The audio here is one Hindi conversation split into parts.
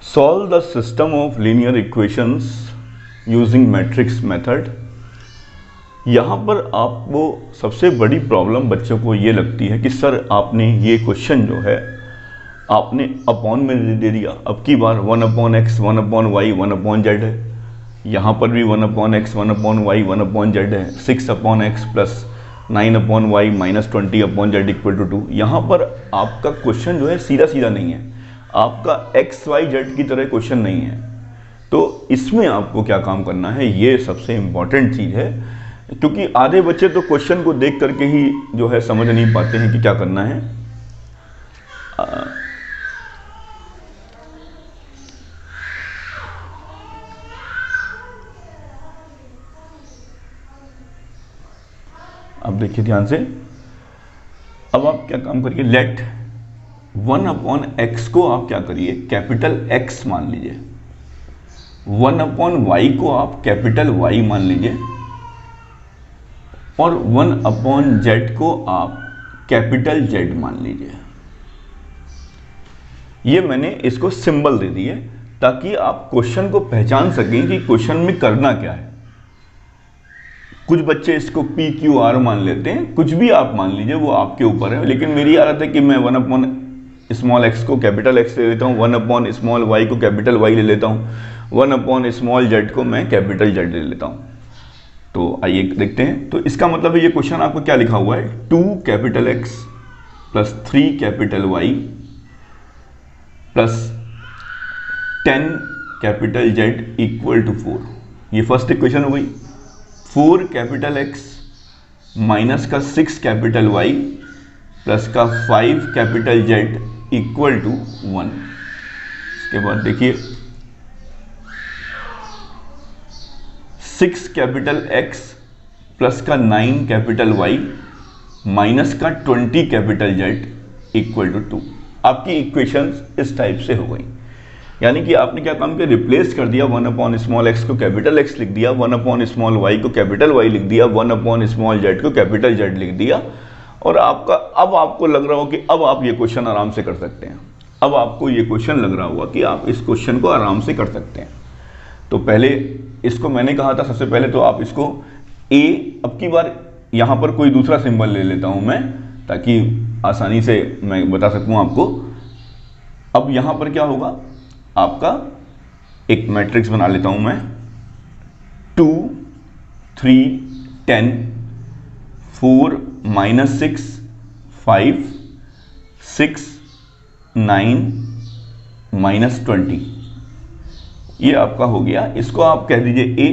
Solve the system of linear equations using matrix method। यहाँ पर आपको सबसे बड़ी प्रॉब्लम बच्चों को ये लगती है कि सर आपने ये क्वेश्चन जो है आपने अपॉन में दे दिया। अब की बार 1/x 1/y 1/z है, यहाँ पर भी 1/x 1/y 1/z है, 6/x plus 9/y minus 20/z equal to 2। यहाँ पर आपका क्वेश्चन जो है सीधा सीधा नहीं है, आपका XYZ की तरह क्वेश्चन नहीं है। तो इसमें आपको क्या काम करना है, ये सबसे इम्पॉर्टेंट चीज़ है, क्योंकि आधे बच्चे तो क्वेश्चन को देख करके ही जो है समझ नहीं पाते हैं कि क्या करना है। अब देखिए ध्यान से, अब आप क्या काम करिए, लेट 1/x को आप क्या करिए कैपिटल X मान लीजिए, 1/y को आप कैपिटल Y मान लीजिए और 1/z को आप कैपिटल Z मान लीजिए। ये मैंने इसको सिंबल दे दिए ताकि आप क्वेश्चन को पहचान सकें कि क्वेश्चन में करना क्या है। कुछ बच्चे इसको PQR मान लेते हैं, कुछ भी आप मान लीजिए, वो आपके ऊपर है। लेकिन मेरी आदत है कि मैं 1/x को कैपिटल X ले लेता हूँ, 1/y को कैपिटल Y ले लेता हूँ, 1/z को मैं कैपिटल Z ले लेता हूँ। तो आइए देखते हैं। तो इसका मतलब है ये क्वेश्चन आपको क्या लिखा हुआ है, 2 capital X plus 3 capital Y plus 10 capital Z equal to 4। ये फर्स्ट इक्वेशन हो गई। 4 कैपिटल X माइनस का 6 कैपिटल Y प्लस का 5 कैपिटल Z इक्वल टू 1। इसके बाद देखिए 6 कैपिटल X प्लस का 9 कैपिटल Y माइनस का 20 कैपिटल Z इक्वल टू 2। आपकी इक्वेशंस इस टाइप से हो गई। यानी कि आपने क्या काम किया, रिप्लेस कर दिया, 1/x को कैपिटल X लिख दिया, 1/y को कैपिटल Y लिख दिया, 1/z को कैपिटल Z लिख दिया। और आपका अब आपको लग रहा हो कि अब आप ये क्वेश्चन आराम से कर सकते हैं। अब आपको ये क्वेश्चन लग रहा होगा कि आप इस क्वेश्चन को आराम से कर सकते हैं। तो पहले इसको मैंने कहा था, सबसे पहले तो आप इसको A, अब की बार यहाँ पर कोई दूसरा सिंबल ले लेता हूँ मैं, ताकि आसानी से मैं बता सकूँ आपको। अब यहाँ पर क्या होगा, आपका एक मैट्रिक्स बना लेता हूँ मैं, 2 3 10 4 -6 5 6 9 -20। ये आपका हो गया। इसको आप कह दीजिए A।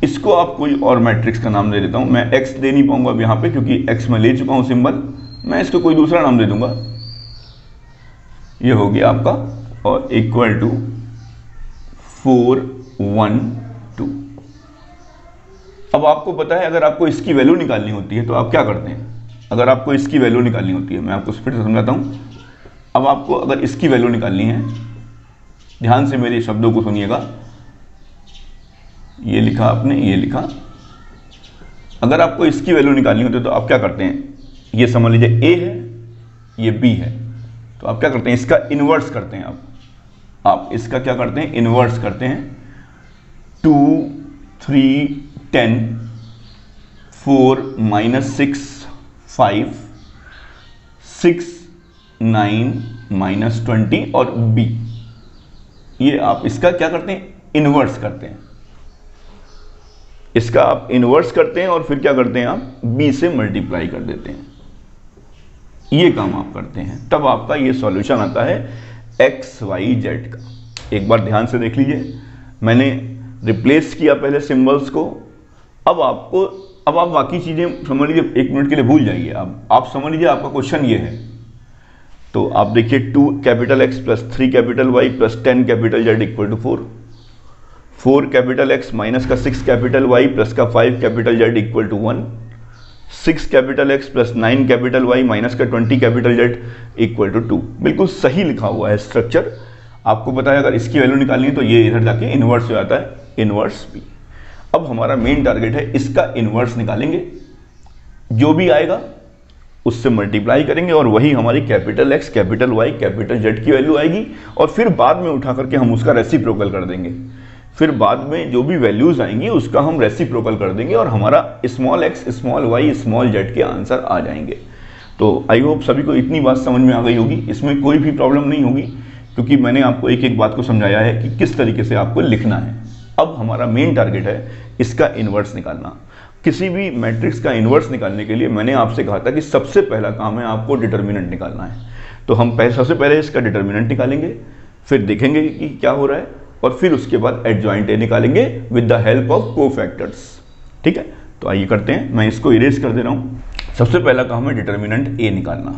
इसको आप कोई और मैट्रिक्स का नाम दे देता हूं। मैं X दे नहीं पाऊंगा अब यहाँ पे, क्योंकि X मैं ले चुका हूं सिंबल। मैं इसको कोई दूसरा नाम दे दूंगा। ये हो गया आपका, और इक्वल टू 4 1 2। अब आपको पता है, अगर आपको इसकी वैल्यू निकालनी होती है तो आप क्या करते हैं। अगर आपको इसकी वैल्यू निकालनी होती है, मैं आपको फिर से समझाता हूं। अब आपको अगर इसकी वैल्यू निकालनी है, ध्यान से मेरे शब्दों को सुनिएगा। ये लिखा आपने, ये लिखा। अगर आपको इसकी वैल्यू निकालनी होती है तो आप क्या करते हैं, ये समझ लीजिए A है, ये B है, तो आप क्या करते हैं, इसका इन्वर्स करते हैं। आप इसका क्या करते हैं, इन्वर्स करते हैं। 2 3 10 4 -6 5 6 9 -20 और B, ये आप इसका क्या करते हैं, इन्वर्स करते हैं। इसका आप इन्वर्स करते हैं और फिर क्या करते हैं, आप B से मल्टीप्लाई कर देते हैं। ये काम आप करते हैं, तब आपका ये सॉल्यूशन आता है XYZ का। एक बार ध्यान से देख लीजिए, मैंने रिप्लेस किया पहले सिंबल्स को। अब आप बाकी चीजें समझ लीजिए, 1 मिनट के लिए भूल जाइए। आप समझ लीजिए आपका क्वेश्चन ये है। तो आप देखिए 2 capital X plus 3 capital Y plus 10 capital Z equal to 4। 4 capital X minus का 6 कैपिटल Y प्लस का 5 capital Z equal to 1। 6 capital X plus 9 capital Y minus का 20 कैपिटल Z इक्वल टू 2। बिल्कुल सही लिखा हुआ है स्ट्रक्चर। आपको पता है अगर इसकी वैल्यू निकालनी है तो ये इधर जाके इन्वर्स हो जाता है, इन्वर्स B। अब हमारा मेन टारगेट है इसका इन्वर्स निकालेंगे। जो भी आएगा उससे मल्टीप्लाई करेंगे और वही हमारी capital X, capital Y, capital Z की वैल्यू आएगी, और फिर बाद में उठा करके हम उसका रेसिप्रोकल कर देंगे। फिर बाद में जो भी वैल्यूज आएंगी उसका हम रेसिप्रोकल कर देंगे और हमारा small X, small Y, small Z के आंसर आ जाएंगे। तो आई होप सभी को इतनी बात समझ में आ गई होगी, इसमें कोई भी प्रॉब्लम नहीं होगी, क्योंकि मैंने आपको एक एक बात को समझाया है कि किस तरीके से आपको लिखना है। अब हमारा मेन टारगेट है इसका इन्वर्स निकालना। किसी भी मैट्रिक्स का इन्वर्स निकालने के लिए मैंने आपसे कहा था कि सबसे पहला काम है आपको डिटर्मिनेंट निकालना है। तो हम सबसे पहले इसका डिटर्मिनेंट निकालेंगे, फिर देखेंगे कि क्या हो रहा है, और फिर उसके बाद एडजॉइंट ए निकालेंगे with the help of cofactors. ठीक है, तो आइए करते हैं। मैं इसको इरेज कर दे रहा हूँ। सबसे पहला काम है डिटर्मिनेंट ए निकालना,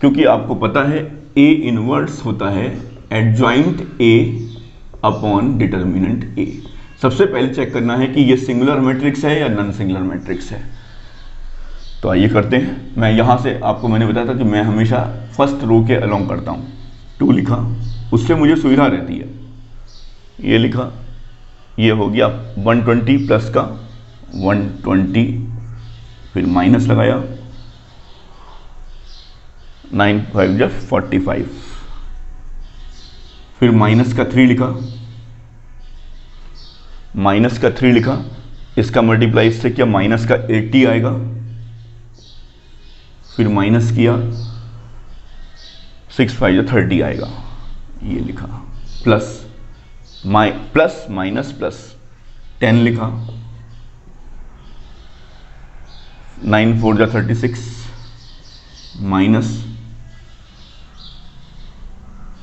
क्योंकि आपको पता है ए इनवर्स होता है एडजॉइंट ए अपॉन डिटर्मिनेंट ए। सबसे पहले चेक करना है कि ये सिंगुलर मैट्रिक्स है या नॉन सिंगुलर मैट्रिक्स है। तो आइए करते हैं। मैं यहाँ से आपको मैंने बताया था कि मैं हमेशा फर्स्ट रो के अलोंग करता हूँ। 2 लिखा, उससे मुझे सुविधा रहती है। ये लिखा, ये हो गया 120 प्लस का 120, फिर माइनस लगाया, 9 5 जब 45, फिर माइनस का 3 लिखा, माइनस का 3 लिखा, इसका मल्टीप्लाई इससे किया, माइनस का 80 आएगा, फिर माइनस किया, 6 5 30 आएगा, ये लिखा, प्लस माइनस प्लस 10 लिखा, 9 4 36, माइनस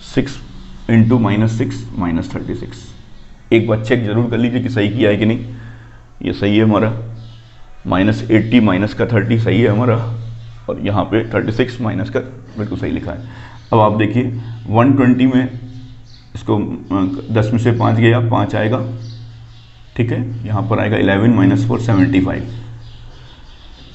6 इंटू माइनस 6 माइनस 36। एक बार चेक जरूर कर लीजिए कि सही किया है कि नहीं। ये सही है हमारा, माइनस 80 माइनस का 30 सही है हमारा, और यहाँ पे 36 माइनस का बिल्कुल सही लिखा है। अब आप देखिए 120 में इसको 10 में से 5 गया, 5 आएगा। ठीक है, यहाँ पर आएगा 11 माइनस 4 75।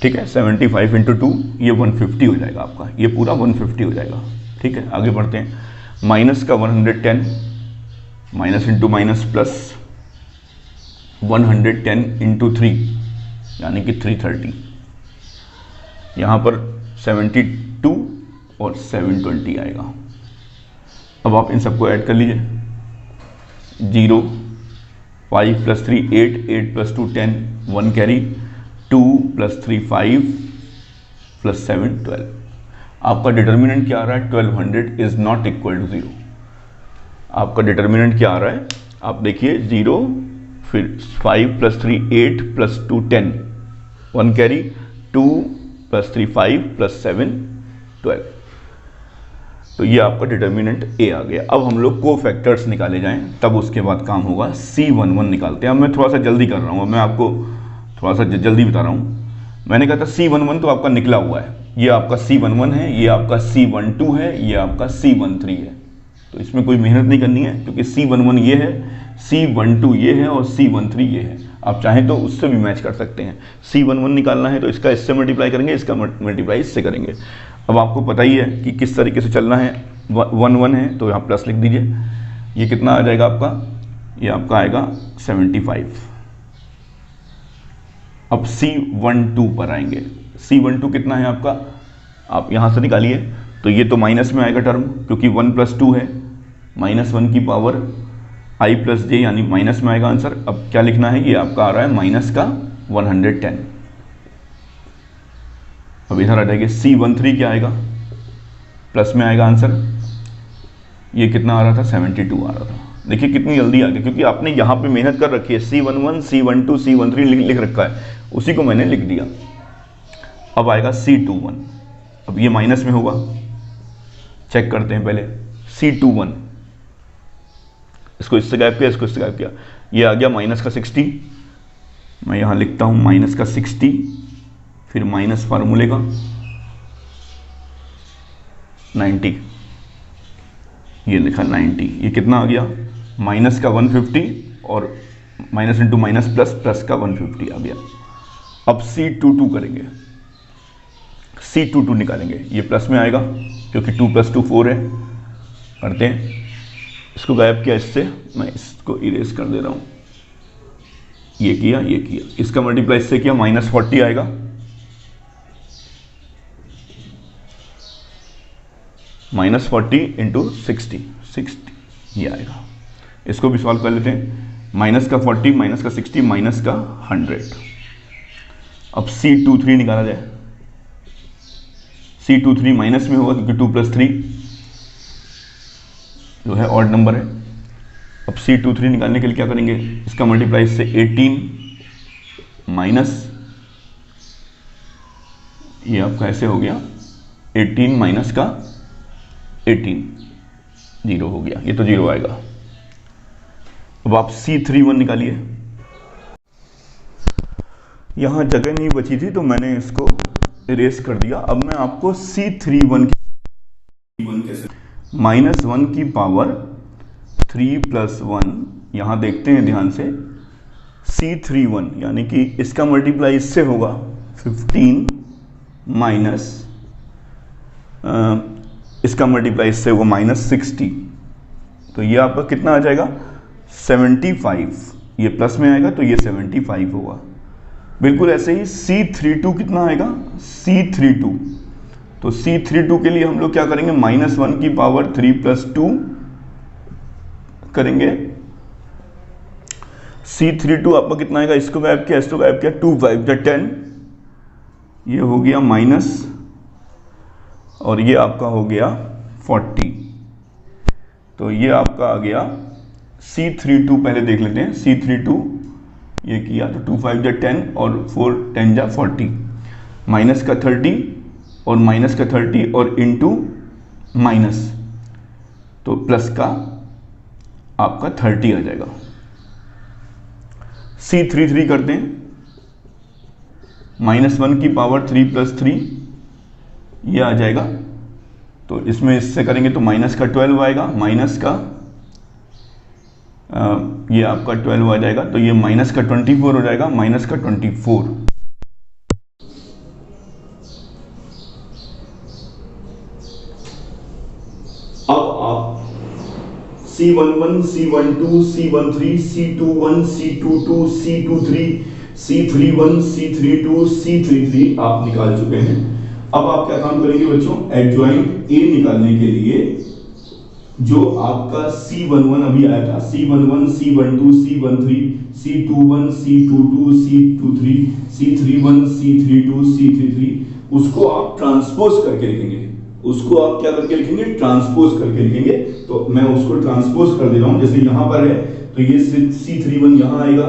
ठीक है, 75 इंटू 2 ये 150 हो जाएगा आपका, ये पूरा 150 हो जाएगा। ठीक है, आगे बढ़ते हैं। माइनस का 110, minus into minus plus 110 into 3 यानी कि 330। यहाँ पर 72 और 720 आएगा। अब आप इन सबको ऐड कर लीजिए। 0 5 plus 3 8, 8 plus 2 10, 1 carry, 2 plus 3 5 plus 7 12। आपका डिटर्मिनेंट क्या आ रहा है? 1200 इज नॉट इक्वल टू 0। आपका डिटर्मिनेंट क्या आ रहा है? आप देखिए 0, फिर 5 plus 3 8 plus 2 10, 1 carry, 2 plus 3 5 plus 7 12। तो ये आपका डिटर्मिनेंट ए आ गया। अब हम लोग कोफैक्टर्स निकाले जाएं, तब उसके बाद काम होगा। C11 निकालते हैं। अब मैं थोड़ा सा जल्दी कर रहा हूँ, मैं आपको थोड़ा सा जल्दी बता रहा हूँ। मैंने कहा था C11 तो आपका निकला हुआ है, ये आपका C11 है, ये आपका C12 है, ये आपका C13 है। तो इसमें कोई मेहनत नहीं करनी है, क्योंकि C11 ये है, C12 ये है और C13 ये है। आप चाहें तो उससे भी मैच कर सकते हैं। C11 निकालना है तो इसका इससे मल्टीप्लाई करेंगे, इसका मल्टीप्लाई इससे करेंगे। अब आपको पता ही है कि किस तरीके से चलना है। 1 1 है तो यहाँ प्लस लिख दीजिए। ये कितना आ जाएगा आपका? ये आपका आएगा 75। अब C12 पर आएंगे। C12 कितना है आपका? आप यहाँ से निकालिए। तो ये तो माइनस में आएगा टर्म, क्योंकि 1 प्लस 2 है, -1 की पावर i प्लस j, यानी माइनस में आएगा आंसर। अब क्या लिखना है? ये आपका आ रहा है माइनस का 110। अब इधर आ जाएगी। C13 क्या आएगा? प्लस में आएगा आंसर। ये कितना आ रहा था? 72 आ रहा था। देखिए कितनी जल्दी आ गया, क्योंकि आपने यहाँ पे मेहनत कर रखी है। C11 C12 C13 लिख रखा है, उसी को मैंने लिख दिया। अब आएगा C21। अब ये माइनस में होगा, चेक करते हैं पहले। C21, इसको इससे गायब किया, इसको इससे गायब किया। ये आ गया माइनस का 60। मैं यहाँ लिखता हूँ माइनस का 60, फिर माइनस फार्मूले का 90, ये लिखा 90। ये कितना आ गया? माइनस का 150 और minus into minus plus, plus का 150 आ गया। अब C22 करेंगे, C22 निकालेंगे। ये प्लस में आएगा, क्योंकि 2 + 2 4 है। करते हैं, इसको गायब किया इससे, मैं इसको इरेज कर दे रहा हूँ। ये किया, ये किया, इसका मल्टीप्लाई इससे किया, -40 आएगा। -40 इंटू 60 ये आएगा। इसको भी सॉल्व कर लेते हैं। माइनस का 40 माइनस का 60 माइनस का 100। अब C23 निकाला जाए। C23 माइनस में होगा क्योंकि 2 + 3 जो है ऑड नंबर है। अब C23 निकालने के लिए क्या करेंगे, इसका मल्टीप्लाई से 18 माइनस ये आपका ऐसे हो गया 18 माइनस का 18 0 हो गया, ये तो 0 आएगा। अब आप C31 निकालिए। यहां जगह नहीं बची थी तो मैंने इसको इरेज कर दिया। अब मैं आपको C31 कैसे -1 की पावर 3 + 1 यहां देखते हैं ध्यान से। C31 यानी कि इसका मल्टीप्लाई इससे होगा 15 माइनस इसका मल्टीप्लाई इससे होगा -60, तो ये आपका कितना आ जाएगा 75। ये प्लस में आएगा तो ये 75 होगा। बिल्कुल ऐसे ही C32 कितना आएगा, C32 तो C32 के लिए हम लोग क्या करेंगे, -1 की पावर 3 + 2 करेंगे। C32 आपका कितना आएगा, इसको गायब किया इसको गायब किया, 2 × 5 = 10, ये हो गया माइनस और ये आपका हो गया 40। तो ये आपका आ गया C32। पहले देख लेते हैं C32 ये किया तो 2 × 5 = 10 और 4 × 10 = 40, माइनस का 30 और माइनस का 30 और इंटू माइनस तो प्लस का आपका 30 आ जाएगा। C33 करते हैं, -1 की पावर 3 + 3 ये आ जाएगा। तो इसमें इससे करेंगे तो माइनस का 12 आएगा, माइनस का ये आपका 12 आ जाएगा तो ये माइनस का 24 हो जाएगा, माइनस का 24। अब आप C11 C12 C13 C21 C22 C23 C31 C32 C33 आप निकाल चुके हैं। अब आप क्या काम करेंगे बच्चों, एडजॉइंट A निकालने के लिए जो आपका C11 अभी आया था, C11 C12 C13 C21 C22 C23 C31 C32 C33 उसको आप ट्रांसपोज करके लिखेंगे। उसको आप क्या करके लिखेंगे, ट्रांसपोज करके लिखेंगे। तो मैं उसको ट्रांसपोज कर दे रहा हूं। जैसे यहां पर है तो ये C31 यहां आएगा,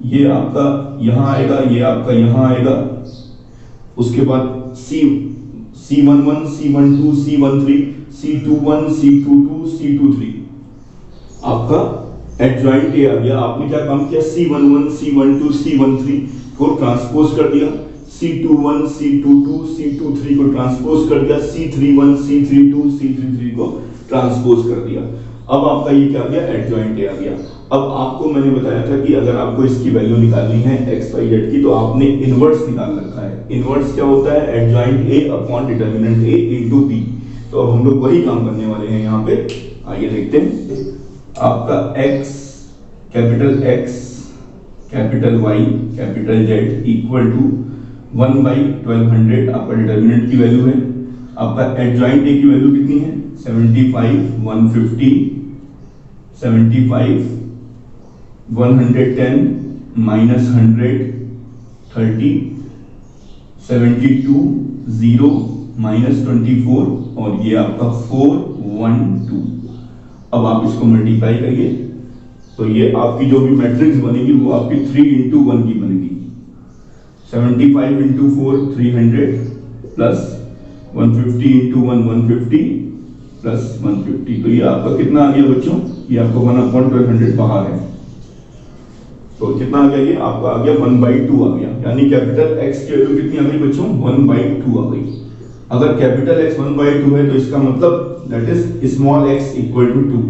ये आपका यहां आएगा, ये आपका यहां आएगा। उसके बाद C11 C12 C13 C21 C22 C23 आपका एडजॉइंट A आ गया। आपने क्या काम किया, C11 C12 C13 को ट्रांसपोज कर दिया, C21 C22 C23 को ट्रांसपोज कर दिया, C31 C32 C33 को ट्रांसपोज कर दिया। अब आपका ये क्या आ गया, एडजॉइंट A आ गया। अब आपको मैंने बताया था कि अगर आपको इसकी वैल्यू निकालनी है x y z की तो आपने इनवर्स निकाल रखा है। इनवर्स क्या होता है, adjoint A upon determinant A into B। तो अब हम लोग वही काम करने वाले हैं यहाँ पे। आइए देखते हैं। आपका x capital Y capital Z equal to 1/1200 आपका डिटर्मिनेंट की वैल्यू है। आपका एडजॉइंट A की वैल्यू कितनी है, 75 150 75 110 -100 30 72 0 -24 और ये आपका 412। अब आप इसको मल्टीप्लाई करिए तो ये आपकी जो भी मैट्रिक्स बनेगी वो आपकी 3 × 1 की बनेगी। 75 × 4 300 प्लस 150 × 1 150 प्लस 150। तो ये आपका कितना आ गया बच्चों, ये आपका 1/1200 बाहर है। तो कितना आ गया, ये आपका आ गया 1/2 आ गया। यानी कैपिटल X की वैल्यू कितनी आ गई बच्चों, 1/2 आ गई। अगर कैपिटल X 1/2 है तो इसका मतलब that is small x equal to 2।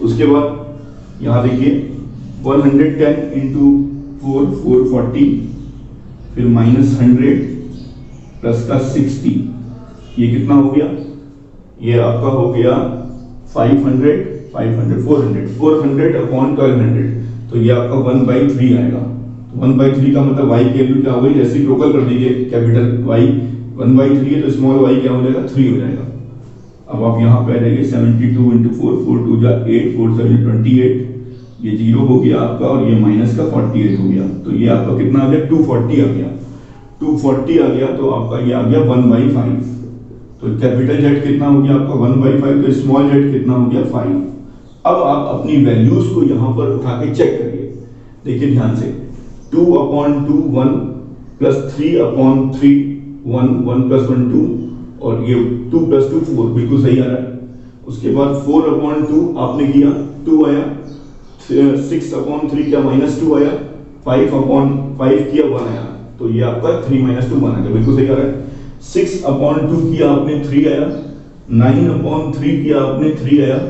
उसके बाद यहां देखिए 110 × 4 440 फिर -100 प्लस का 60 ये कितना हो गया, ये आपका हो गया 500 500 400 अपॉन 1200। तो ये आपका 1/3 आएगा। 1/3 का मतलब y की वैल्यू क्या हो गई, रेसिप्रोकल कर दीजिए कैपिटल Y 1/3 है तो स्मॉल y क्या हो जाएगा, 3 हो जाएगा। अब आप यहाँ पे आ जाइए 72 इंटू 4, 4 2 जा 8, 4 7 28, ये 0 हो गया आपका और ये माइनस का 48 हो गया। तो ये आपका कितना आ गया 240 आ गया। 240 आ गया तो आपका ये आ गया 1/5। तो कैपिटल जेड कितना हो गया आपका 1/5, तो स्मॉल जेड कितना हो गया 5। अब आप अपनी वैल्यूज को यहाँ पर उठा के चेक करिए। देखिए ध्यान से 2/2 1 प्लस 3/3 1 1 प्लस 1 2 और ये 2 प्लस 2 4 बिल्कुल सही आ रहा है। उसके बाद 4/2 आपने किया 2 आया, 6/3 क्या -2 आया, 5/5 किया 1 आया, तो ये आपका 3 - 2 1 आया, बिल्कुल सही आ रहा है। 6/2 किया आपने 3 आया, 9/3 किया आपने 3 आया,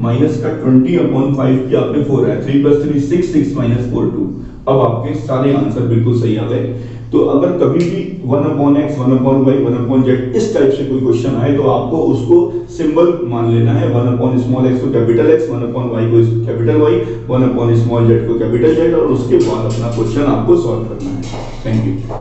माइनस का 20/5 किया आपने 4 आया, 3 + 3 6 6 - 4 2। अब आपके सारे आंसर बिल्कुल सही आ गए। तो अगर कभी भी 1/x 1/y 1/z इस टाइप से कोई क्वेश्चन आए तो आपको उसको सिंबल मान लेना है। 1/x को कैपिटल X, 1/y को कैपिटल Y, 1/z को कैपिटल Z और उसके बाद अपना क्वेश्चन आपको सॉल्व करना है। Thank you.